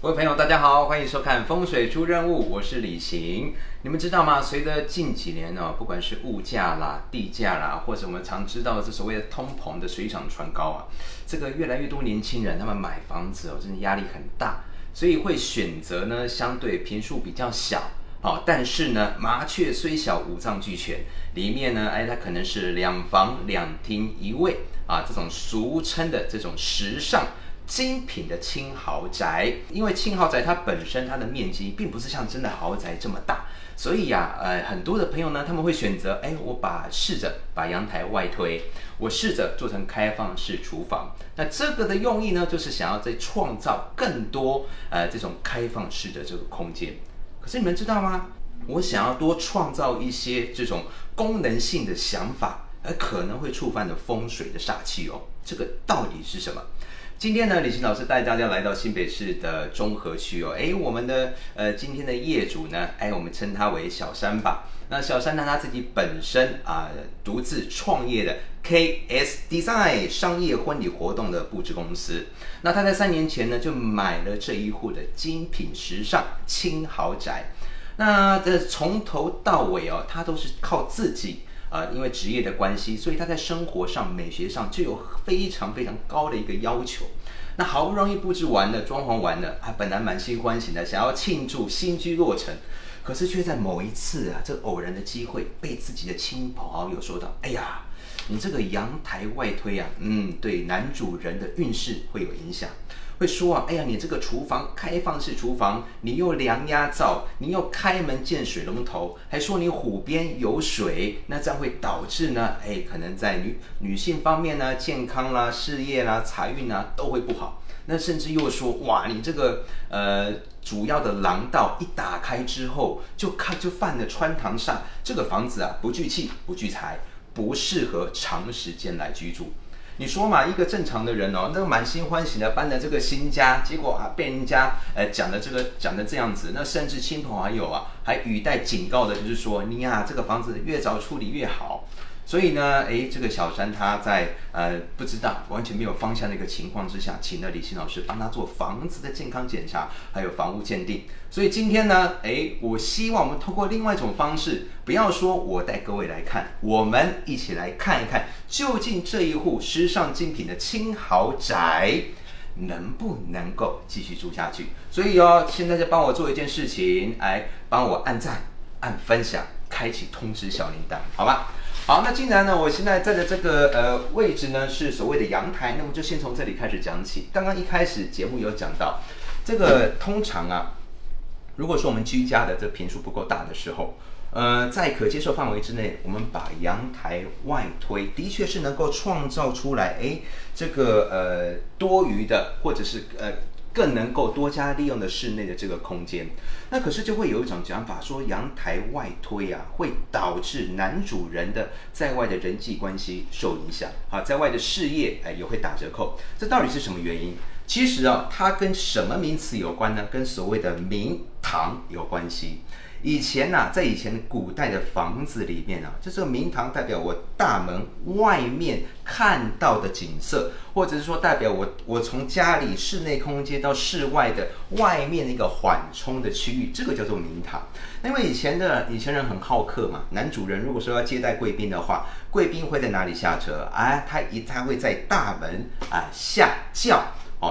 各位朋友，大家好，欢迎收看《风水出任务》，我是李行。你们知道吗？随着近几年不管是物价啦、地价啦，或者我们常知道的这所谓的通膨的水涨船高啊，这个越来越多年轻人他们买房子真的压力很大，所以会选择呢相对坪数比较小。但是呢，麻雀虽小，五脏俱全。里面呢，它可能是2房2厅1卫啊，这种俗称的这种时尚精品的轻豪宅。因为轻豪宅它本身它的面积并不是像真的豪宅这么大，所以很多的朋友呢，他们会选择，我试着把阳台外推，我试着做成开放式厨房。那这个的用意呢，就是想要再创造更多这种开放式的这个空间。可是你们知道吗？我想要多创造一些这种功能性的想法，而可能会触犯的风水的煞气这个到底是什么？今天呢，李行老师带大家来到新北市的中和区我们的今天的业主呢，我们称他为小山吧。那小山呢，他自己本身独自创业的 KS Design 商业婚礼活动的布置公司。那他在3年前呢，就买了这一户的精品时尚轻豪宅。那从头到尾他都是靠自己因为职业的关系，所以他在生活上、美学上就有非常非常高的一个要求。那好不容易布置完了、装潢完了，他本来满心欢喜的想要庆祝新居落成，可是却在某一次这个偶然的机会，被自己的亲朋好友说到：“哎呀，你这个阳台外推对男主人的运势会有影响。”会说哎呀，你这个厨房开放式厨房，你又梁压灶，你又开门见水龙头，还说你虎边有水，那这样会导致呢，可能在女性方面呢，健康啦、事业啦、财运啦都会不好。那甚至又说，哇，你这个主要的廊道一打开之后，就犯了穿堂煞，这个房子不聚气、不聚财，不适合长时间来居住。你说嘛，一个正常的人那个满心欢喜的搬了这个新家，结果被人家讲的这样子，那甚至亲朋好友还语带警告的，就是说你这个房子越早处理越好。所以呢，这个小山他在不知道完全没有方向的一个情况之下，请了李行老师帮他做房子的健康检查，还有房屋鉴定。所以今天呢，我希望我们透过另外一种方式，不要说我带各位来看，我们一起来看一看，究竟这一户时尚精品的轻豪宅能不能够继续住下去。所以现在就帮我做一件事情，帮我按赞、按分享、开启通知小铃铛，好吧？好，那既然呢，我现在在的这个位置呢是所谓的阳台，那么就先从这里开始讲起。刚刚一开始节目有讲到，这个通常如果说我们居家的这坪数不够大的时候，在可接受范围之内，我们把阳台外推，的确是能够创造出来，这个多余的或者是更能够多加利用的室内的这个空间。那可是就会有一种讲法说，阳台外推会导致男主人的在外的人际关系受影响，在外的事业也会打折扣。这到底是什么原因？其实它跟什么名词有关呢？跟所谓的明堂有关系。以前在以前古代的房子里面就这个明堂代表我大门外面看到的景色，或者是说代表我从家里室内空间到室外的外面的一个缓冲的区域，这个叫做明堂。因为以前人很好客嘛，男主人如果说要接待贵宾的话，贵宾会在哪里下车？他会在大门下轿。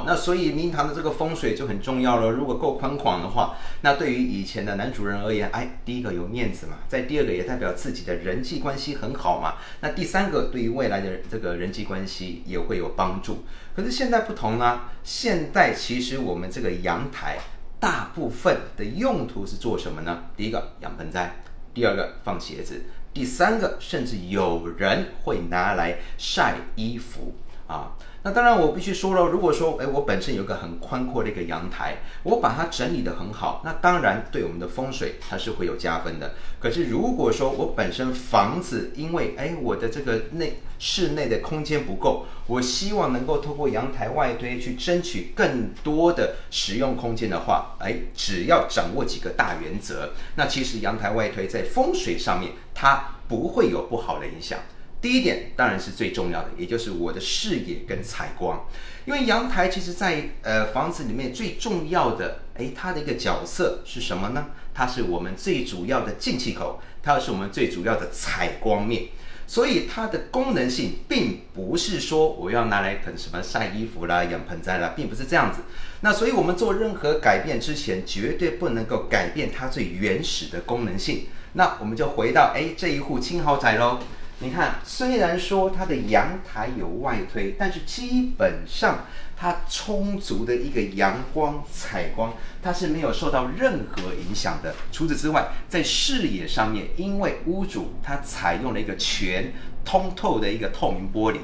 那所以明堂的这个风水就很重要了。如果够宽广的话，那对于以前的男主人而言，第一个有面子嘛，再第二个也代表自己的人际关系很好嘛，那第三个对于未来的这个人际关系也会有帮助。可是现在不同现在其实我们这个阳台大部分的用途是做什么呢？第一个养盆栽，第二个放鞋子，第三个甚至有人会拿来晒衣服那当然我必须说了，如果说我本身有一个很宽阔的一个阳台，我把它整理得很好，那当然对我们的风水它是会有加分的。可是如果说我本身房子因为我的这个室内的空间不够，我希望能够透过阳台外推去争取更多的使用空间的话，只要掌握几个大原则，那其实阳台外推在风水上面它不会有不好的影响。第一点当然是最重要的，也就是我的视野跟采光。因为阳台其实在房子里面最重要的，它的一个角色是什么呢？它是我们最主要的进气口，它是我们最主要的采光面。所以它的功能性并不是说我要拿来什么晒衣服啦、养盆栽啦，并不是这样子。那所以我们做任何改变之前，绝对不能够改变它最原始的功能性。那我们就回到这一户轻豪宅咯。你看，虽然说它的阳台有外推，但是基本上它充足的一个阳光采光，它是没有受到任何影响的。除此之外，在视野上面，因为屋主他采用了一个全通透的一个透明玻璃，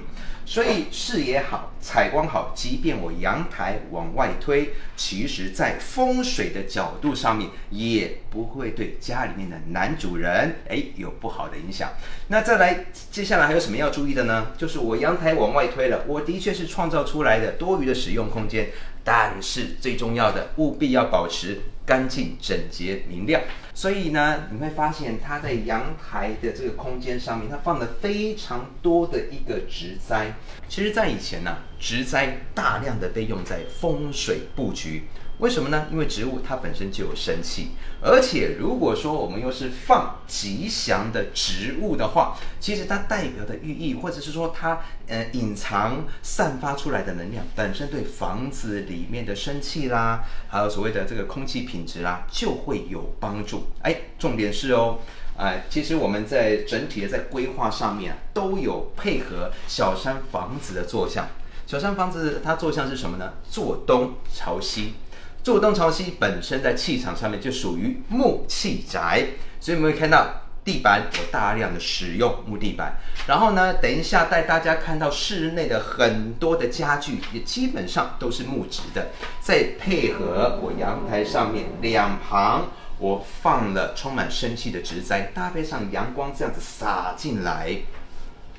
所以视野好，采光好，即便我阳台往外推，其实在风水的角度上面也不会对家里面的男主人有不好的影响。那再来，接下来还有什么要注意的呢？就是我阳台往外推了，我的确是创造出来的多余的使用空间，但是最重要的，务必要保持干净、整洁、明亮。所以呢，你会发现它在阳台的这个空间上面，它放了非常多的一个植栽。其实，在以前呢，植栽大量的被用在风水布局。为什么呢？因为植物它本身就有生气，而且如果说我们又是放吉祥的植物的话，其实它代表的寓意，或者是说它隐藏散发出来的能量，本身对房子里面的生气啦，还有所谓的这个空气品质啦，就会有帮助。重点是其实我们在整体的在规划上面都有配合小山房子的坐向。小山房子它坐向是什么呢？坐东朝西。坐东朝西本身在气场上面就属于木气宅，所以我们会看到地板有大量的使用木地板。然后呢，等一下带大家看到室内的很多的家具也基本上都是木质的，再配合我阳台上面两旁我放了充满生气的植栽，搭配上阳光这样子洒进来，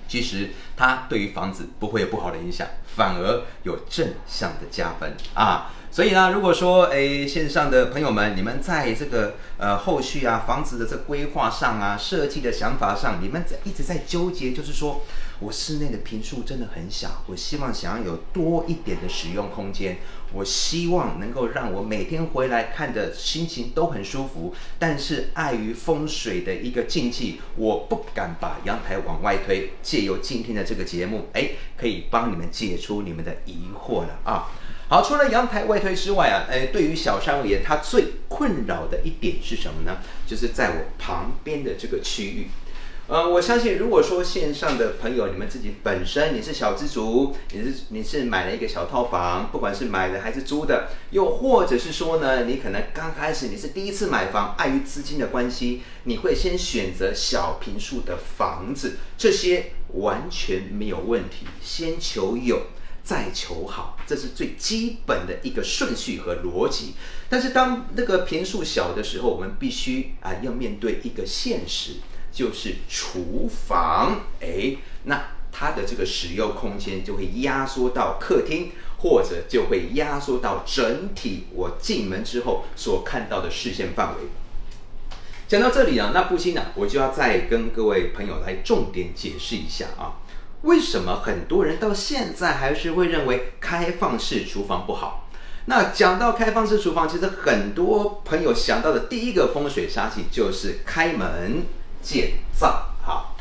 其实它对于房子不会有不好的影响，反而有正向的加分啊。所以呢，如果说线上的朋友们，你们在这个后续房子的这规划上设计的想法上，你们一直在纠结，就是说我室内的坪数真的很小，我想要有多一点的使用空间，我希望能够让我每天回来看的心情都很舒服，但是碍于风水的一个禁忌，我不敢把阳台往外推。借由今天的这个节目，可以帮你们解除你们的疑惑了啊。好，除了阳台外推之外对于小山而言，它最困扰的一点是什么呢？就是在我旁边的这个区域。我相信，如果说线上的朋友，你们自己本身你是小资族，你是买了一个小套房，不管是买的还是租的，又或者是说呢，你可能刚开始你是第一次买房，碍于资金的关系，你会先选择小坪数的房子，这些完全没有问题，先求有。再求好，这是最基本的一个顺序和逻辑。但是当那个坪数小的时候，我们必须要面对一个现实，就是厨房，那它的这个使用空间就会压缩到客厅，或者就会压缩到整体我进门之后所看到的视线范围。讲到这里那不禁我就要再跟各位朋友来重点解释一下为什么很多人到现在还是会认为开放式厨房不好？那讲到开放式厨房，其实很多朋友想到的第一个风水杀气就是开门见灶。好，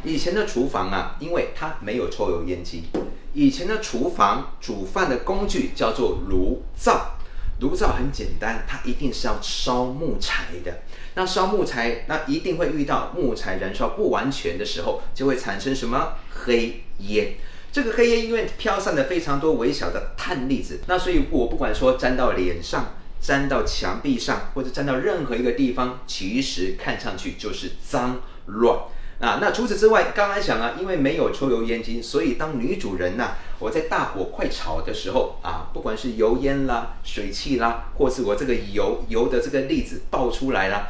以前的厨房因为它没有抽油烟机，以前的厨房煮饭的工具叫做炉灶。炉灶很简单，它一定是要烧木材的。那烧木材，那一定会遇到木材燃烧不完全的时候，就会产生什么黑烟。这个黑烟因为飘散了非常多微小的碳粒子，那所以我不管说沾到脸上、沾到墙壁上，或者沾到任何一个地方，其实看上去就是脏乱。那除此之外，刚才讲因为没有抽油烟机，所以当女主人我在大火快炒的时候不管是油烟啦、水汽啦，或是我这个油的这个粒子爆出来啦，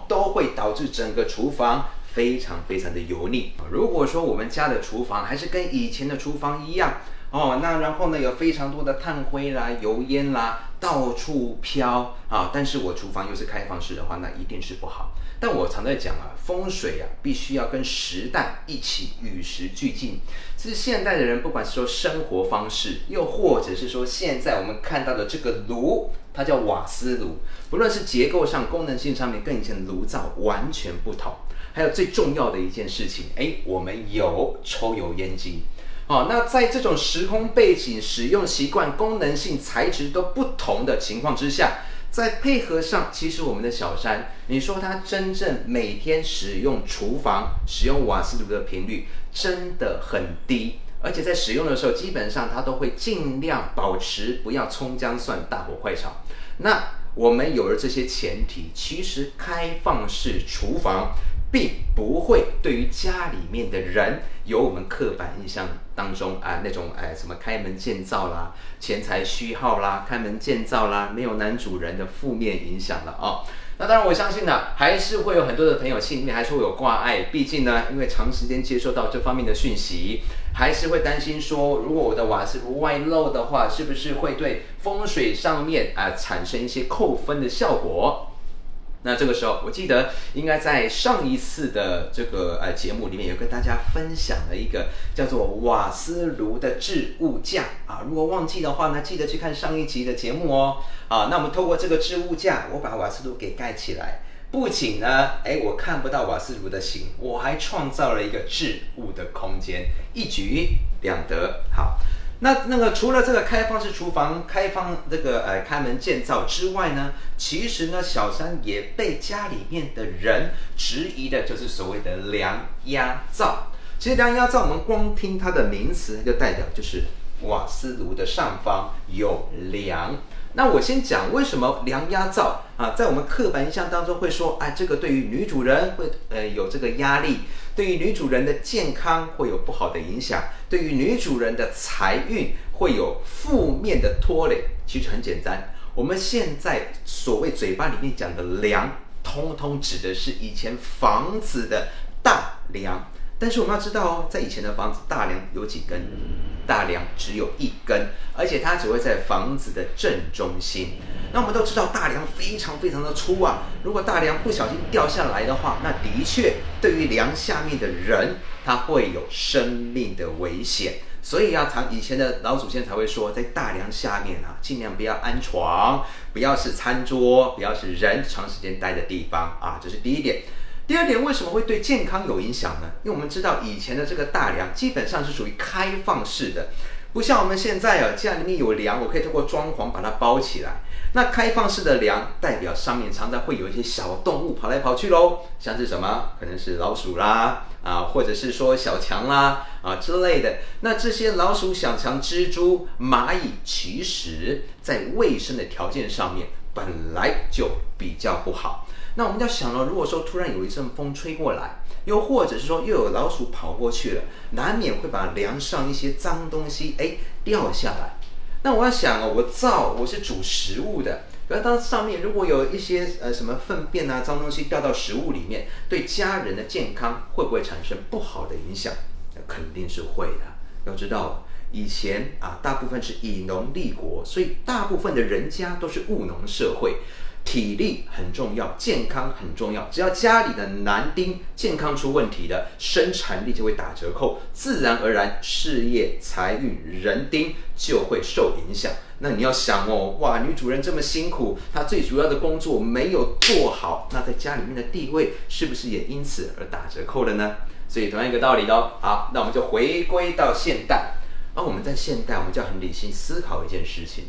都会导致整个厨房非常非常的油腻。如果说我们家的厨房还是跟以前的厨房一样哦，那然后呢有非常多的炭灰啦、油烟啦，到处飘啊。但是我厨房又是开放式的话，那一定是不好。但我常在讲啊，风水啊，必须要跟时代一起与时俱进。其实现代的人，不管是说生活方式，又或者是说现在我们看到的这个炉，它叫瓦斯炉，不论是结构上、功能性上面，跟以前的炉灶完全不同。还有最重要的一件事情，我们有抽油烟机。那在这种时空背景、使用习惯、功能性、材质都不同的情况之下，再配合上，其实我们的小山，你说他真正每天使用厨房、使用瓦斯炉的频率真的很低，而且在使用的时候，基本上他都会尽量保持不要葱姜蒜大火快炒。那我们有了这些前提，其实开放式厨房并不会对于家里面的人有我们刻板印象当中那种什么开门见灶啦、钱财虚耗啦、开门见灶啦，没有男主人的负面影响了哦。那当然，我相信呢，还是会有很多的朋友心里面还是会有挂碍，毕竟呢，因为长时间接收到这方面的讯息，还是会担心说，如果我的瓦斯炉外漏的话，是不是会对风水上面产生一些扣分的效果？那这个时候，我记得应该在上一次的这个节目里面有跟大家分享了一个叫做瓦斯炉的置物架啊。如果忘记的话呢，记得去看上一集的节目哦。那我们透过这个置物架，我把瓦斯炉给盖起来，不仅呢，我看不到瓦斯炉的形，我还创造了一个置物的空间，一举两得。好。那个除了这个开放式厨房、开放这个开门见灶之外呢，其实呢，小山也被家里面的人质疑的就是所谓的梁压灶。其实梁压灶，我们光听它的名词，就代表就是瓦斯炉的上方有梁。那我先讲为什么梁压灶在我们刻板印象当中会说，这个对于女主人会有这个压力，对于女主人的健康会有不好的影响，对于女主人的财运会有负面的拖累。其实很简单，我们现在所谓嘴巴里面讲的梁，通通指的是以前房子的大梁。但是我们要知道哦，在以前的房子，大梁有几根？大梁只有一根，而且它只会在房子的正中心。那我们都知道大梁非常非常的粗啊，如果大梁不小心掉下来的话，那的确对于梁下面的人，他会有生命的危险。所以以前的老祖先才会说，在大梁下面尽量不要安床，不要是餐桌，不要是人长时间待的地方这是第一点。第二点，为什么会对健康有影响呢？因为我们知道以前的这个大梁基本上是属于开放式的，不像我们现在家里面有梁，我可以通过装潢把它包起来。那开放式的梁代表上面常常会有一些小动物跑来跑去咯，像是什么？可能是老鼠啦或者是说小强啦之类的。那这些老鼠、小强、蜘蛛、蚂蚁，其实在卫生的条件上面本来就比较不好。那我们要想了，如果说突然有一阵风吹过来，又或者是说又有老鼠跑过去了，难免会把梁上一些脏东西掉下来。那我要想我是煮食物的，比如当上面如果有一些什么粪便脏东西掉到食物里面，对家人的健康会不会产生不好的影响？肯定是会的。要知道以前大部分是以农立国，所以大部分的人家都是务农社会。体力很重要，健康很重要。只要家里的男丁健康出问题了，生产力就会打折扣，自然而然事业、财运、人丁就会受影响。那你要想女主人这么辛苦，她最主要的工作没有做好，那在家里面的地位是不是也因此而打折扣了呢？所以同样一个道理咯。好，那我们就回归到现代。我们在现代，我们就要很理性思考一件事情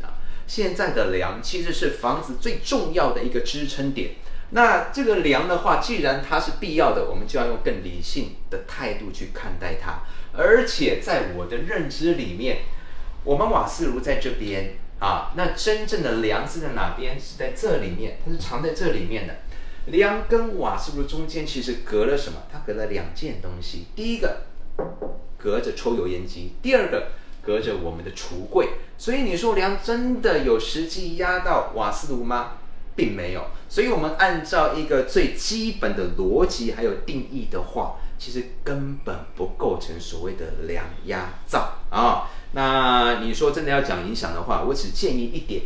现在的梁其实是房子最重要的一个支撑点。那这个梁的话，既然它是必要的，我们就要用更理性的态度去看待它。而且在我的认知里面，我们瓦斯炉在这边那真正的梁是在哪边？是在这里面，它是藏在这里面的。梁跟瓦斯炉中间其实隔了什么？它隔了两件东西。第一个隔着抽油烟机，第二个隔着我们的橱柜。所以你说梁真的有实际压到瓦斯炉吗？并没有。所以我们按照一个最基本的逻辑还有定义的话，其实根本不构成所谓的梁压灶那你说真的要讲影响的话，我只建议一点，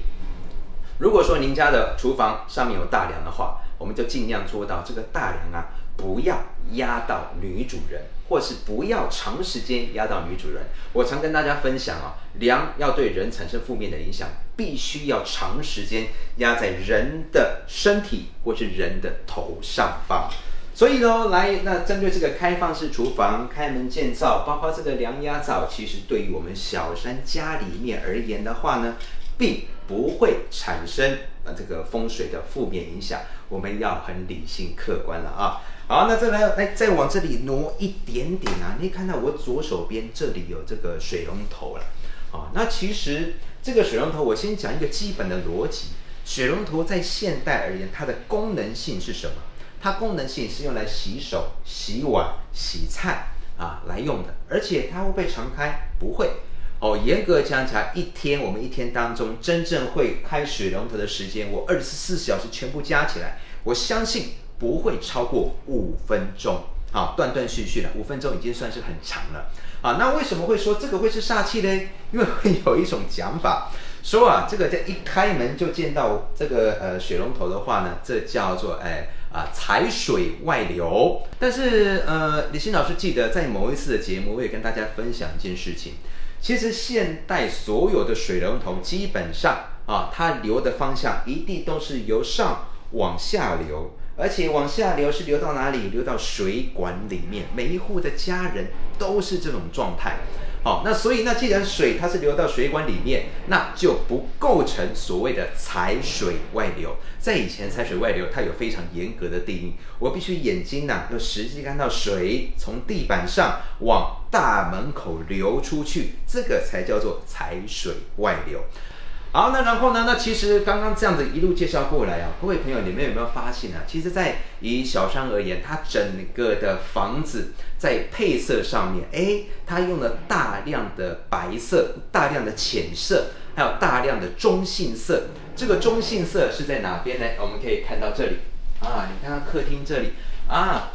如果说您家的厨房上面有大梁的话，我们就尽量做到这个大梁啊，不要压到女主人，或是不要长时间压到女主人。我常跟大家分享啊，梁要对人产生负面的影响，必须要长时间压在人的身体或是人的头上方。所以呢，那针对这个开放式厨房、开门见灶，包括这个梁压灶，其实对于我们小山家里面而言的话呢，并不会产生这个风水的负面影响。我们要很理性客观了啊。好，那再往这里挪一点点啊，你看到我左手边这里有这个水龙头了啊。那其实这个水龙头，我先讲一个基本的逻辑。水龙头在现代而言，它的功能性是什么？它功能性是用来洗手、洗碗、洗菜啊来用的，而且它会不会常开？不会。严格讲起来，我们一天当中真正会开水龙头的时间，我24小时全部加起来，我相信不会超过5分钟啊，断断续续的5分钟已经算是很长了啊。那为什么会说这个会是煞气呢？因为会有一种讲法说啊，这个在一开门就见到这个水龙头的话呢，这叫做财水外流。但是李欣老师记得在某一次的节目，我也跟大家分享一件事情。其实现代所有的水龙头基本上啊，它流的方向一定都是由上往下流，而且往下流是流到哪里？流到水管里面。每一户的家人都是这种状态。好，那所以既然水它是流到水管里面，那就不构成所谓的财水外流。在以前，财水外流它有非常严格的定义，我必须眼睛要实际看到水从地板上往大门口流出去，这个才叫做财水外流。好，那然后呢？那其实刚刚这样子一路介绍过来啊，各位朋友，你们有没有发现啊？其实，以小山而言，它整个的房子在配色上面，它用了大量的白色、大量的浅色，还有大量的中性色。这个中性色是在哪边呢？我们可以看到这里啊，你看到客厅这里啊。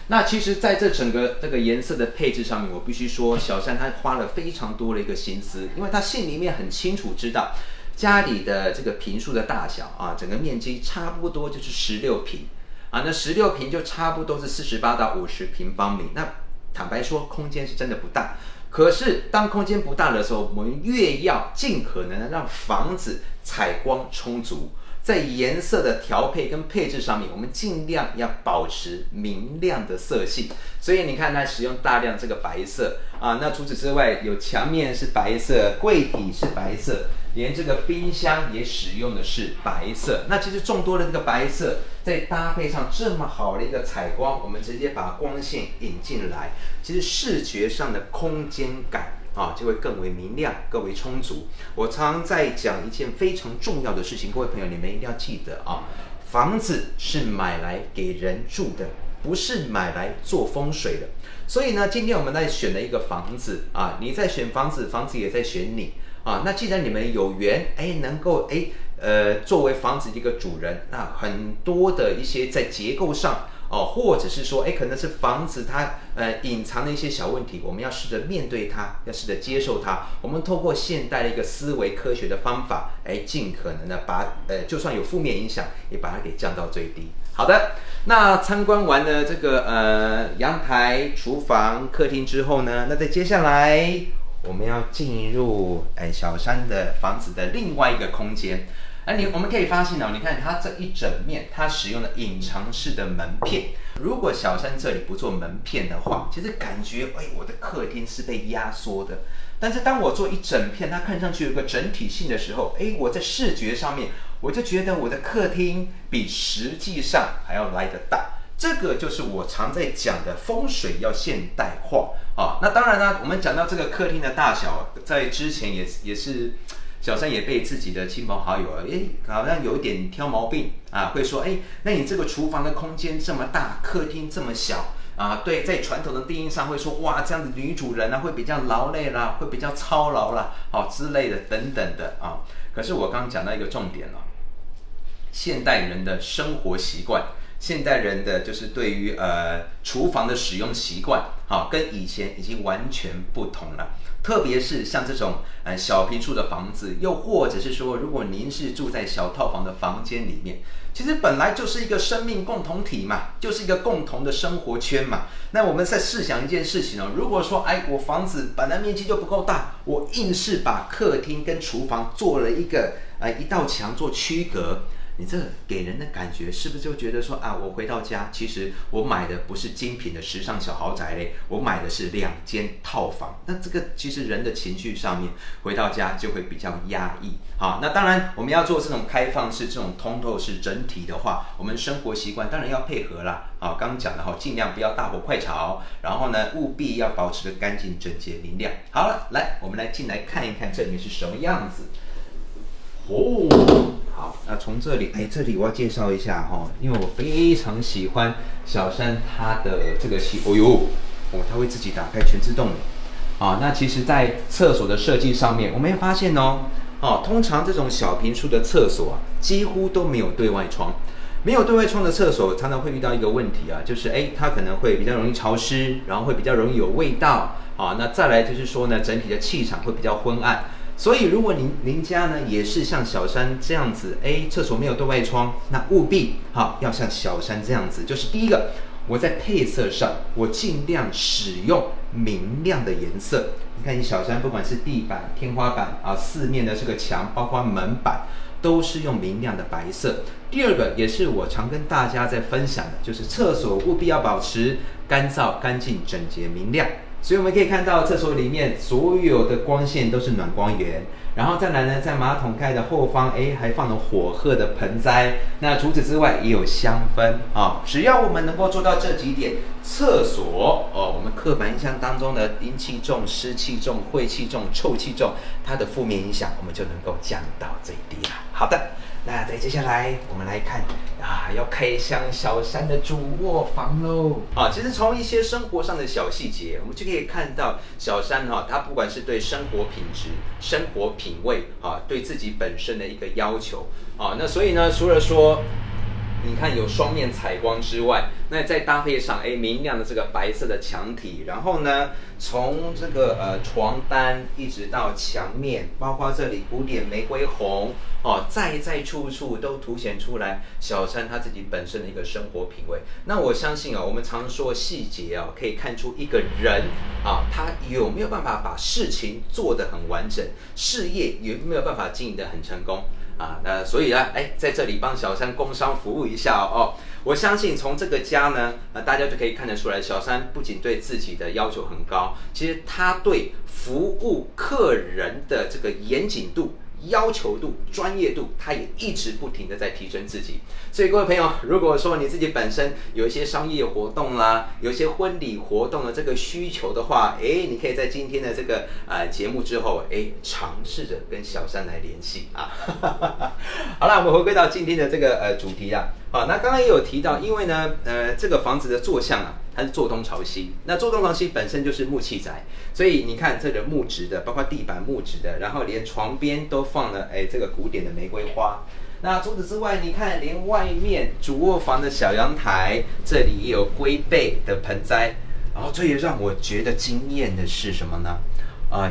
那其实在这整个这个颜色的配置上面，我必须说小山他花了非常多的一个心思，因为他心里面很清楚知道家里的这个坪数的大小啊，整个面积差不多就是16坪啊，那16坪就差不多是48到50平方米。那坦白说，空间是真的不大。可是当空间不大的时候，我们越要尽可能的让房子采光充足。在颜色的调配跟配置上面，我们尽量要保持明亮的色系。所以你看，它使用大量这个白色啊。那除此之外，有墙面是白色，柜体是白色，连这个冰箱也使用的是白色。那其实众多的这个白色，再搭配上这么好的一个采光，我们直接把光线引进来，其实视觉上的空间感就会更为明亮，更为充足。我常在讲一件非常重要的事情，各位朋友，你们一定要记得房子是买来给人住的，不是买来做风水的。所以呢，今天我们在选了一个房子你在选房子，房子也在选你那既然你们有缘能够作为房子的一个主人，那很多的一些在结构上或者是说可能是房子它隐藏的一些小问题，我们要试着面对它，要试着接受它。我们透过现代的一个思维科学的方法，尽可能的把就算有负面影响，也把它给降到最低。好的，那参观完了这个阳台、厨房、客厅之后呢，那在接下来我们要进入小山的房子的另外一个空间。我们可以发现你看它这一整面，它使用了隐藏式的门片。如果小山这里不做门片的话，其实感觉我的客厅是被压缩的。但是当我做一整片，它看上去有一个整体性的时候，我在视觉上面，我就觉得我的客厅比实际上还要来得大。这个就是我常在讲的风水要现代化那当然呢，我们讲到这个客厅的大小，在之前也是。小山也被自己的亲朋好友好像有一点挑毛病会说那你这个厨房的空间这么大，客厅这么小对，在传统的定义上会说哇，这样子女主人会比较劳累啦，会比较操劳啦之类的等等的可是我刚刚讲到一个重点了，现代人的生活习惯，现代人的就是对于厨房的使用习惯好，跟以前已经完全不同了。特别是像这种小坪数的房子，又或者是说，如果您是住在小套房的房间里面，其实本来就是一个生命共同体嘛，就是一个共同的生活圈嘛。那我们再试想一件事情哦，如果说我房子本来面积就不够大，我硬是把客厅跟厨房做了一道墙做区隔。你这给人的感觉是不是就觉得说我回到家，其实我买的不是精品的时尚小豪宅嘞，我买的是2间套房。那这个其实人的情绪上面，回到家就会比较压抑。好，那当然我们要做这种开放式、这种通透式整体的话，我们生活习惯当然要配合啦。好，刚刚讲的尽量不要大火快炒，然后呢，务必要保持个干净、整洁、明亮。好了，来，我们来进来看一看这里面是什么样子。好，那从这里，这里我要介绍一下因为我非常喜欢小山它的这个它会自己打开全自动的。那其实在厕所的设计上面，我们会发现通常这种小坪数的厕所几乎都没有对外窗。没有对外窗的厕所，常常会遇到一个问题就是它可能会比较容易潮湿，然后会比较容易有味道。那再来就是说呢，整体的气场会比较昏暗。所以，如果您家呢也是像小山这样子，厕所没有对外窗，那务必要像小山这样子，就是第一个，我在配色上，我尽量使用明亮的颜色。你看，小山不管是地板、天花板四面的这个墙，包括门板，都是用明亮的白色。第二个，也是我常跟大家在分享的，就是厕所务必要保持干燥、干净、整洁、明亮。所以我们可以看到厕所里面所有的光线都是暖光源，然后再来呢，在马桶盖的后方，还放了火鹤的盆栽。那除此之外也有香氛只要我们能够做到这几点，厕所我们刻板印象当中的阴气重、湿气重、晦气重、臭气重，它的负面影响我们就能够降到最低了。好的，那再接下来我们来看要开箱小山的主卧房喽。其实从一些生活上的小细节，我们就可以看到小山它不管是对生活品质、生活品味对自己本身的一个要求那所以呢，除了说你看有双面采光之外，那再搭配上明亮的这个白色的墙体，然后呢，从这个床单一直到墙面，包括这里古典玫瑰红在处处都凸显出来小山他自己本身的一个生活品味。那我相信我们常说细节可以看出一个人他有没有办法把事情做得很完整，事业有没有办法经营得很成功。那所以呢，在这里帮小山工商服务一下我相信从这个家呢，大家就可以看得出来，小山不仅对自己的要求很高，其实他对服务客人的这个严谨度、要求度、专业度，他也一直不停的在提升自己。所以各位朋友，如果说你自己本身有一些商业活动啦，有一些婚礼活动的这个需求的话，你可以在今天的这个节目之后，尝试着跟小山来联系好了，我们回归到今天的这个主题好，那刚刚也有提到，因为呢，这个房子的坐向它是坐东朝西。那坐东朝西本身就是木器宅，所以你看这个木质的，包括地板木质的，然后连床边都放了这个古典的玫瑰花。那除此之外，你看连外面主卧房的小阳台，这里也有龟背的盆栽。然后最让我觉得惊艳的是什么呢？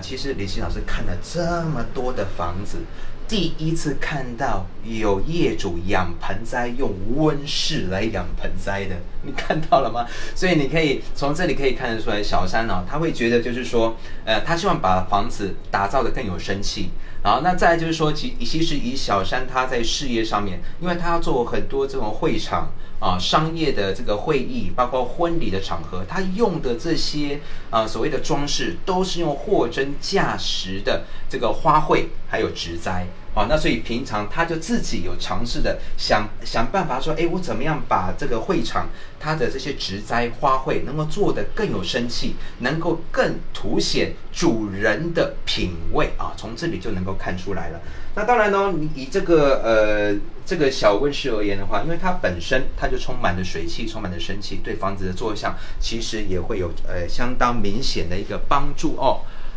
其实李欣老师看了这么多的房子，第一次看到有业主养盆栽用温室来养盆栽的，你看到了吗？所以你可以从这里可以看得出来，小山他会觉得就是说，他希望把房子打造得更有生气。好，那再来就是说，其实以小山他在事业上面，因为他要做很多这种会场商业的这个会议，包括婚礼的场合，他用的这些所谓的装饰，都是用货真价实的这个花卉还有植栽。那所以平常他就自己有尝试的想办法说，我怎么样把这个会场它的这些植栽花卉能够做得更有生气，能够更凸显主人的品味从这里就能够看出来了。那当然你以这个小温室而言的话，因为它本身它就充满了水汽，充满了生气，对房子的坐向其实也会有相当明显的一个帮助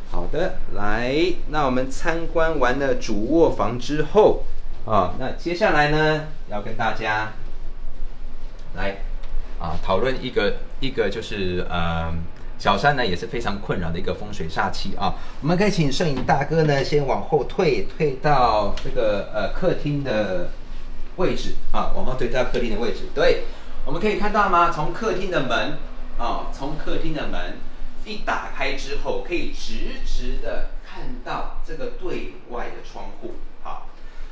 好的，来，那我们参观完了主卧房之后那接下来呢，要跟大家来讨论一个就是小山呢也是非常困扰的一个风水煞气啊。我们可以请摄影大哥呢先往后退到这个客厅的位置啊，往后退到客厅的位置。对，我们可以看到吗？从客厅的门啊，从客厅的门一打开之后，可以直的看到这个对外的窗户。好，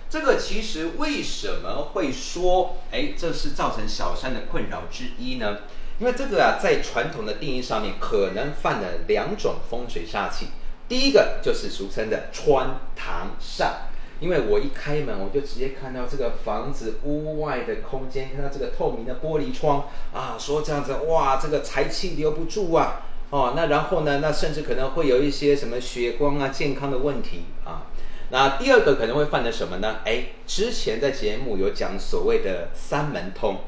这个其实为什么会说，这是造成小山的困扰之一呢？因为这个啊，在传统的定义上面，可能犯了2种风水煞气。第一个就是俗称的穿堂煞，因为我一开门，我就直接看到这个房子屋外的空间，看到这个透明的玻璃窗啊，说这样子，哇，这个财气留不住啊，那然后呢，那甚至可能会有一些什么血光啊、健康的问题啊。那第二个可能会犯的什么呢？之前在节目有讲所谓的3门通，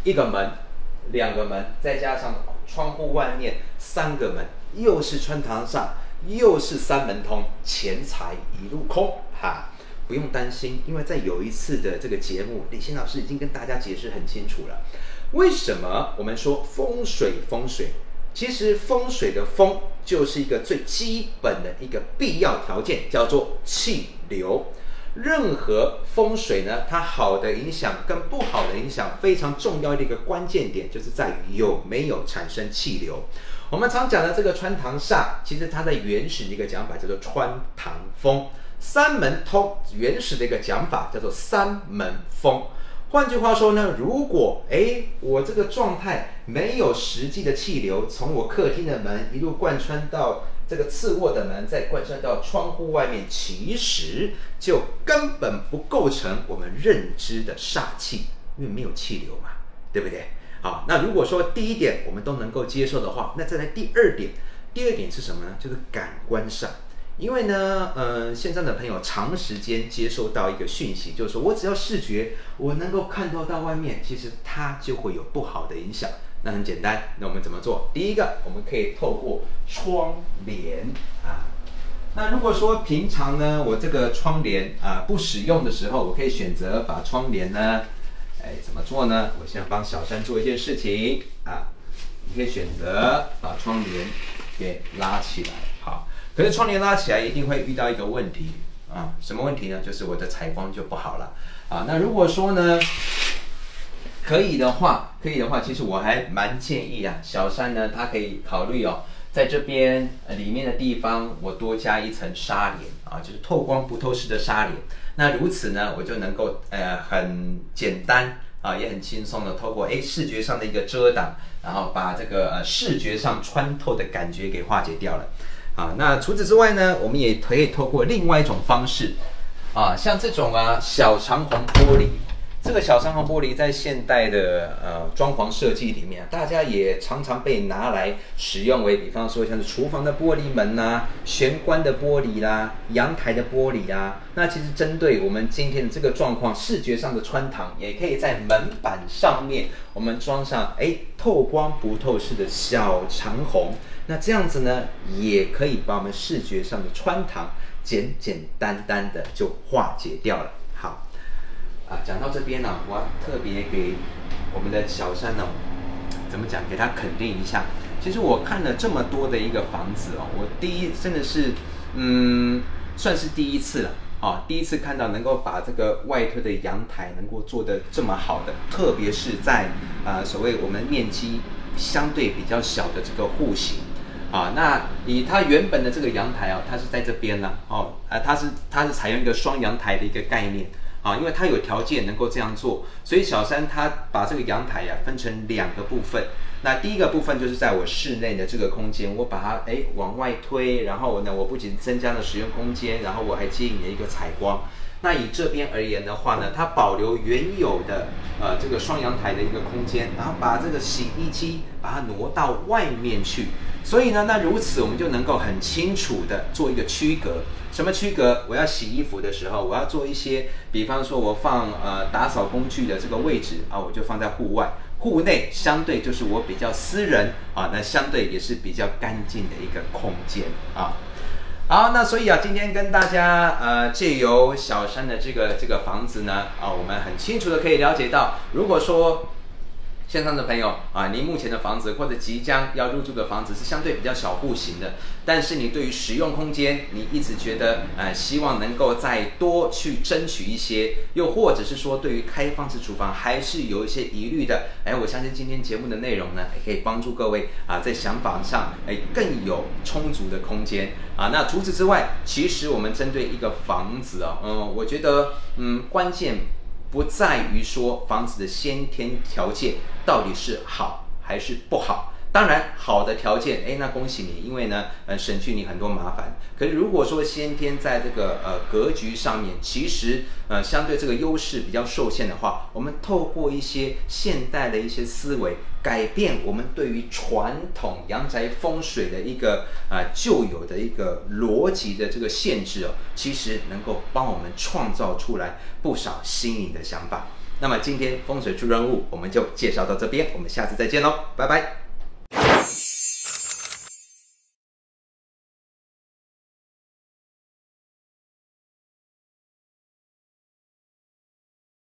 一个门、2个门，再加上窗户外面3个门，又是穿堂煞，又是3门通，钱财一路空哈。不用担心，因为在有一次的这个节目，李欣老师已经跟大家解释很清楚了。为什么我们说风水？其实风水的风就是一个最基本的一个必要条件，叫做气流。任何风水呢，它好的影响跟不好的影响，非常重要的一个关键点，就是在于有没有产生气流。我们常讲的这个穿堂煞，其实它的原始的一个讲法叫做穿堂风。3门通原始的一个讲法叫做3门风。换句话说呢，如果我这个状态没有实际的气流从我客厅的门一路贯穿到这个次卧的门，再贯穿到窗户外面，其实就根本不构成我们认知的煞气，因为没有气流嘛，对不对？好，那如果说第一点我们都能够接受的话，那再来第二点。第二点是什么呢？就是感官上。因为呢，线上的朋友长时间接受到一个讯息，就是说我只要视觉我能够看到外面，其实它就会有不好的影响。那很简单，那我们怎么做？第一个，我们可以透过窗帘啊。那如果说平常呢，我这个窗帘不使用的时候，我可以选择把窗帘呢，怎么做呢？我先帮小山做一件事情啊，你可以选择把窗帘给拉起来，好。可是窗帘拉起来一定会遇到一个问题啊，什么问题呢？就是我的采光就不好了啊。那如果说呢，可以的话，其实我还蛮建议啊，小山呢，他可以考虑在这边里面的地方，我多加一层纱帘啊，就是透光不透湿的纱帘。那如此呢，我就能够很简单啊，也很轻松的透过视觉上的一个遮挡，然后把这个视觉上穿透的感觉给化解掉了。那除此之外呢，我们也可以透过另外一种方式，像这种小长虹玻璃，这个小长虹玻璃在现代的装潢设计里面，大家也常常被拿来使用为，比方说像是厨房的玻璃门啦、玄关的玻璃啦、阳台的玻璃啦。那其实针对我们今天的这个状况，视觉上的穿堂，也可以在门板上面我们装上透光不透湿的小长虹。那这样子呢，也可以把我们视觉上的穿堂简简单单的就化解掉了。好，讲到这边呢，我特别给我们的小山呢，怎么讲，给他肯定一下。其实我看了这么多的一个房子我真的是，算是第一次了第一次看到能够把这个外推的阳台能够做得这么好的，特别是在所谓我们面积相对比较小的这个户型。那以它原本的这个阳台它是在这边了它是采用一个双阳台的一个概念因为它有条件能够这样做，所以小山它把这个阳台分成2个部分。那第一个部分就是在我室内的这个空间，我把它往外推，然后呢，我不仅增加了使用空间，然后我还接引了一个采光。那以这边而言的话呢，它保留原有的这个双阳台的一个空间，然后把这个洗衣机把它挪到外面去。所以呢，那如此我们就能够很清楚的做一个区隔。什么区隔？我要洗衣服的时候，我要做一些，比方说我放打扫工具的这个位置我就放在户外。户内相对就是我比较私人那相对也是比较干净的一个空间好，那所以今天跟大家借由小山的这个房子呢我们很清楚的可以了解到，如果说线上的朋友啊，您目前的房子或者即将要入住的房子是相对比较小户型的，但是你对于使用空间，你一直觉得希望能够再多去争取一些，又或者是说对于开放式厨房还是有一些疑虑的，我相信今天节目的内容呢，可以帮助各位在想法上更有充足的空间啊。那除此之外，其实我们针对一个房子我觉得关键不在于说房子的先天条件到底是好还是不好。当然好的条件那恭喜你，因为呢省去你很多麻烦。可是如果说先天在这个格局上面，其实相对这个优势比较受限的话，我们透过一些现代的一些思维，改变我们对于传统阳宅风水的一个旧有的一个逻辑的这个限制其实能够帮我们创造出来不少新颖的想法。那么今天风水出人物我们就介绍到这边，我们下次再见喽，拜拜。